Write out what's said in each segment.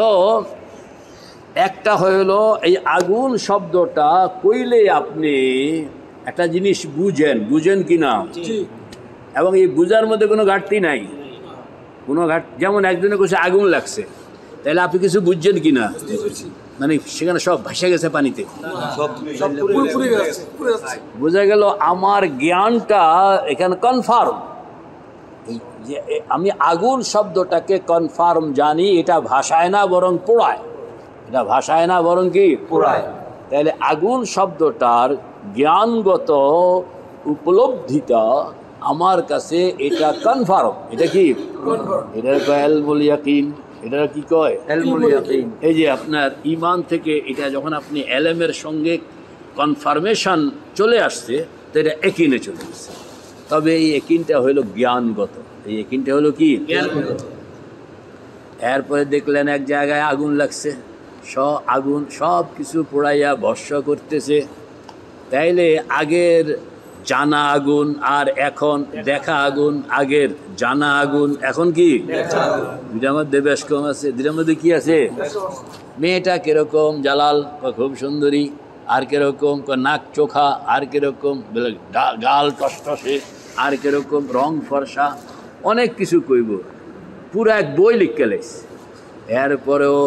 তো একটা হইল এই আগুন শব্দটা কইলে আপনি একটা জিনিস বুঝেন কি না, এবং এই বুঝার মধ্যে কোনো ঘাটতি নাই, কোনো যেমন একজনে কইছে আগুন লাগছে, তাহলে আপনি কিছু বুঝছেন কি না, মানে সেখানে সব ভাসে গেছে পানিতে, বোঝা গেল আমার জ্ঞানটা এখানে কনফার্ম, যে আমি আগুন শব্দটাকে কনফার্ম জানি, এটা ভাষায় না বরং পোড়ায়, এটা ভাষায় না বরং কি পোড়ায়। তাহলে আগুন শব্দটার জ্ঞানগত উপলব্ধিটা আমার কাছে এটা কনফার্ম, এটা কি এটা কয় ইলমুল ইয়াকিন, এটা কি কয় ইলমুল ইয়াকিন। এই যে আপনার ঈমান থেকে এটা যখন আপনি এলেমের সঙ্গে কনফার্মেশন চলে আসছে, তো এটা ইয়াকিনে চলে আসছে। তবে এই ইয়াকিনটা হলো জ্ঞানগত, এই ইয়াকিনটা হলো কি জ্ঞানগত। এরপরে দেখলেন এক জায়গায় আগুন লাগছে, আগুন সব কিছু পোড়াইয়া ভস্ম করতেছে, তাইলে আগের জানা আগুন আর এখন দেখা আগুন, আগের জানা আগুন এখন কি দুইটার মধ্যে বেশ কম আছে। দুইটার মধ্যে কি আছে, মেয়েটা কিরকম জালাল, খুব সুন্দরী, আর কিরকম নাক চোখা, আর কিরকম গাল টসটসে, আর কিরকম রং ফর্সা, অনেক কিছু কইব, পুরো এক বই লিখে লাইছে। এরপরেও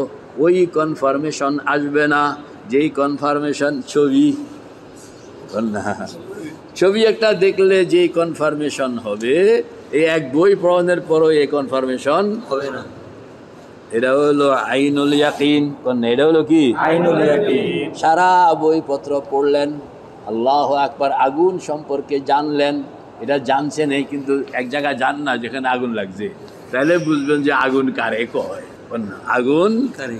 ওই কনফার্মেশন আসবে না যেই কনফার্মেশন ছবি একটা দেখলে যেই কনফার্মেশন হবে, এই এক বই পড়ানোর পরও এই কনফার্মেশন হবে না। এটা হলো আইনুল ইয়াকিন, এটা হলো কি আইনুল ইয়াকিন। সারা বইপত্র পড়লেন, আল্লাহু আকবার, আগুন সম্পর্কে জানলেন, এটা জানছেন এই, কিন্তু এক জায়গায় যান না যেখানে আগুন লাগছে, তাহলে বুঝবেন যে আগুন কারে কয়, আগুন কারে।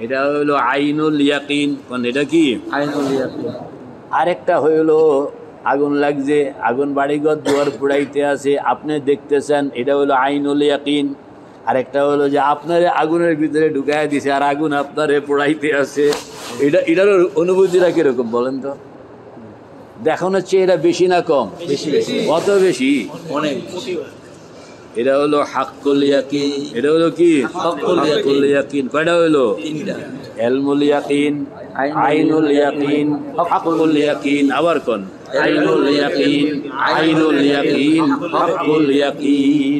এটা হইল আইনুল ইয়াকিন, এটা কি আইনুল ইয়াকিন। আরেকটা হইল আগুন লাগছে, আগুন বাড়িঘর দুয়ার পুড়াইতে আছে, আপনি দেখতেছেন, এটা হলো আইনুল ইয়াকিন। আরেকটা হলো যে আপনার আগুনের ভিতরে ঢুকাই দিছে আর আগুন আপনারে পোড়াইতে আছে, এটার অনুভূতিটা কিরকম বলেন তো? দেখানো হচ্ছে এটা বেশি না কম? কত বেশি? অনেক। এটা হলো হাক্কুল ইয়াকিন, এটা হলো কি হাক্কুল ইয়াকিন। কয়টা হলো? ইলমুল ইয়াকিন, আইনুল ইয়াকিন, হাক্কুল ইয়াকিন। আবার কোন? আইনুল ইয়াকিন, আইনুল ইয়াকিন, হাক্কুল ইয়াকিন।